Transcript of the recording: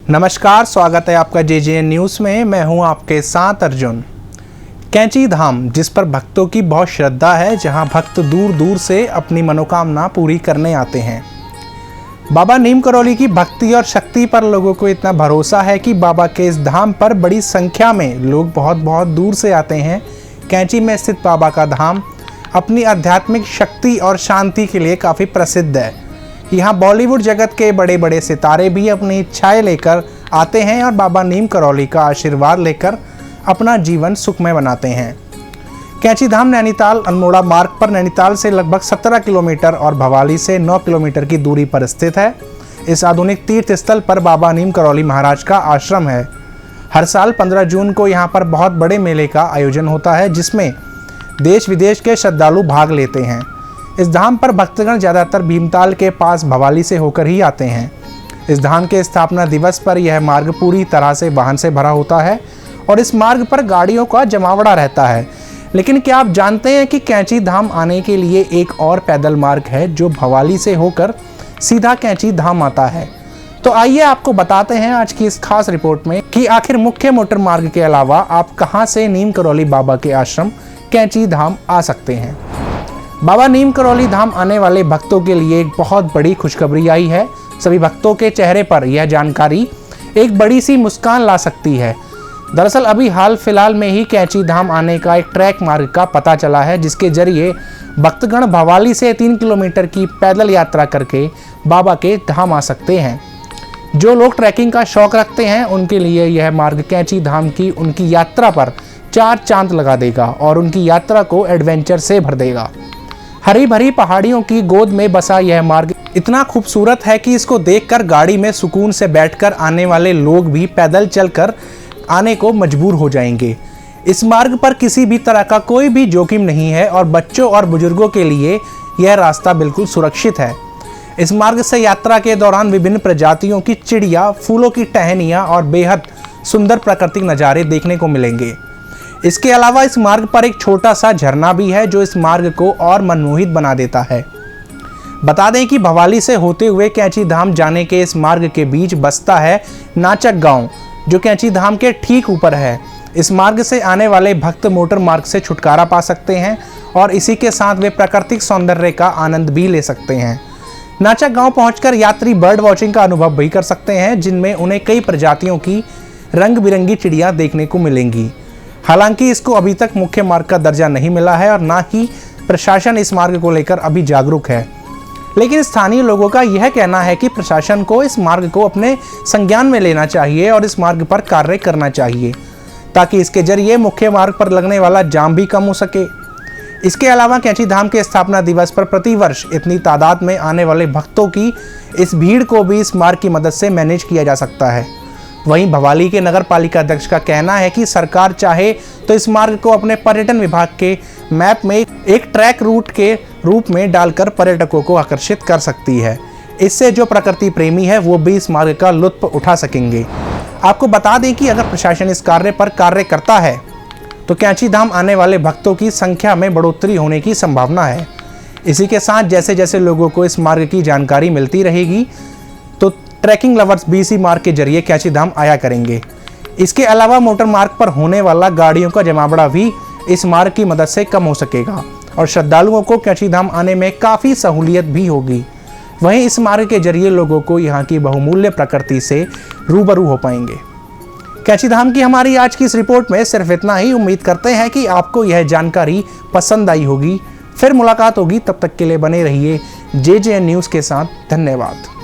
नमस्कार, स्वागत है आपका JJN न्यूज़ में। मैं हूं आपके साथ अर्जुन। कैंची धाम, जिस पर भक्तों की बहुत श्रद्धा है, जहां भक्त दूर दूर से अपनी मनोकामना पूरी करने आते हैं। बाबा नीम करौली की भक्ति और शक्ति पर लोगों को इतना भरोसा है कि बाबा के इस धाम पर बड़ी संख्या में लोग बहुत दूर से आते हैं। कैंची में स्थित बाबा का धाम अपनी आध्यात्मिक शक्ति और शांति के लिए काफ़ी प्रसिद्ध है। यहाँ बॉलीवुड जगत के बड़े बड़े सितारे भी अपनी इच्छाएं लेकर आते हैं और बाबा नीम करौली का आशीर्वाद लेकर अपना जीवन सुखमय बनाते हैं। कैंची धाम नैनीताल अल्मोड़ा मार्ग पर नैनीताल से लगभग 17 किलोमीटर और भवाली से 9 किलोमीटर की दूरी पर स्थित है। इस आधुनिक तीर्थ स्थल पर बाबा नीम करौली महाराज का आश्रम है। हर साल 15 जून को यहाँ पर बहुत बड़े मेले का आयोजन होता है, जिसमें देश विदेश के श्रद्धालु भाग लेते हैं। इस धाम पर भक्तगण ज़्यादातर भीमताल के पास भवाली से होकर ही आते हैं। इस धाम के स्थापना दिवस पर यह मार्ग पूरी तरह से वाहन से भरा होता है और इस मार्ग पर गाड़ियों का जमावड़ा रहता है। लेकिन क्या आप जानते हैं कि कैंची धाम आने के लिए एक और पैदल मार्ग है जो भवाली से होकर सीधा कैंची धाम आता है। तो आइए आपको बताते हैं आज की इस खास रिपोर्ट में कि आखिर मुख्य मोटर मार्ग के अलावा आप कहां से नीम करौली बाबा के आश्रम कैंची धाम आ सकते हैं। बाबा नीम करौली धाम आने वाले भक्तों के लिए एक बहुत बड़ी खुशखबरी आई है। सभी भक्तों के चेहरे पर यह जानकारी एक बड़ी सी मुस्कान ला सकती है। दरअसल अभी हाल फिलहाल में ही कैंची धाम आने का एक ट्रैक मार्ग का पता चला है, जिसके जरिए भक्तगण भवाली से 3 किलोमीटर की पैदल यात्रा करके बाबा के धाम आ सकते हैं। जो लोग ट्रैकिंग का शौक रखते हैं उनके लिए यह मार्ग कैंची धाम की उनकी यात्रा पर 4 चांद लगा देगा और उनकी यात्रा को एडवेंचर से भर देगा। हरी भरी पहाड़ियों की गोद में बसा यह मार्ग इतना खूबसूरत है कि इसको देखकर गाड़ी में सुकून से बैठकर आने वाले लोग भी पैदल चलकर आने को मजबूर हो जाएंगे। इस मार्ग पर किसी भी तरह का कोई भी जोखिम नहीं है और बच्चों और बुजुर्गों के लिए यह रास्ता बिल्कुल सुरक्षित है। इस मार्ग से यात्रा के दौरान विभिन्न प्रजातियों की चिड़िया, फूलों की टहनियाँ और बेहद सुंदर प्राकृतिक नज़ारे देखने को मिलेंगे। इसके अलावा इस मार्ग पर एक छोटा सा झरना भी है जो इस मार्ग को और मनमोहित बना देता है। बता दें कि भवाली से होते हुए कैंची धाम जाने के इस मार्ग के बीच बसता है नाचक गांव, जो कैंची धाम के ठीक ऊपर है। इस मार्ग से आने वाले भक्त मोटर मार्ग से छुटकारा पा सकते हैं और इसी के साथ वे प्राकृतिक सौंदर्य का आनंद भी ले सकते हैं। नाचक गांव पहुंचकर यात्री बर्ड वॉचिंग का अनुभव भी कर सकते हैं, जिनमें उन्हें कई प्रजातियों की रंग बिरंगी चिड़ियाँ देखने को मिलेंगी। हालांकि इसको अभी तक मुख्य मार्ग का दर्जा नहीं मिला है और ना ही प्रशासन इस मार्ग को लेकर अभी जागरूक है। लेकिन स्थानीय लोगों का यह कहना है कि प्रशासन को इस मार्ग को अपने संज्ञान में लेना चाहिए और इस मार्ग पर कार्य करना चाहिए, ताकि इसके जरिए मुख्य मार्ग पर लगने वाला जाम भी कम हो सके। इसके अलावा कैंची धाम के स्थापना दिवस पर प्रतिवर्ष इतनी तादाद में आने वाले भक्तों की इस भीड़ को भी इस मार्ग की मदद से मैनेज किया जा सकता है। वहीं भवाली के नगर पालिका अध्यक्ष का कहना है कि सरकार चाहे तो इस मार्ग को अपने पर्यटन विभाग के मैप में एक ट्रैक रूट के रूप में डालकर पर्यटकों को आकर्षित कर सकती है। इससे जो प्रकृति प्रेमी है वो भी इस मार्ग का लुत्फ उठा सकेंगे। आपको बता दें कि अगर प्रशासन इस कार्य पर कार्य करता है तो कैंची धाम आने वाले भक्तों की संख्या में बढ़ोतरी होने की संभावना है। इसी के साथ जैसे जैसे लोगों को इस मार्ग की जानकारी मिलती रहेगी तो ट्रैकिंग लवर्स भी इसी मार्ग के जरिए कैंची धाम आया करेंगे। इसके अलावा मोटर मार्ग पर होने वाला गाड़ियों का जमावड़ा भी इस मार्ग की मदद से कम हो सकेगा और श्रद्धालुओं को कैंची धाम आने में काफ़ी सहूलियत भी होगी। वहीं इस मार्ग के जरिए लोगों को यहाँ की बहुमूल्य प्रकृति से रूबरू हो पाएंगे। कैंची धाम की हमारी आज की इस रिपोर्ट में सिर्फ इतना ही। उम्मीद करते हैं कि आपको यह जानकारी पसंद आई होगी। फिर मुलाकात होगी, तब तक के लिए बने रहिए JJN न्यूज़ के साथ। धन्यवाद।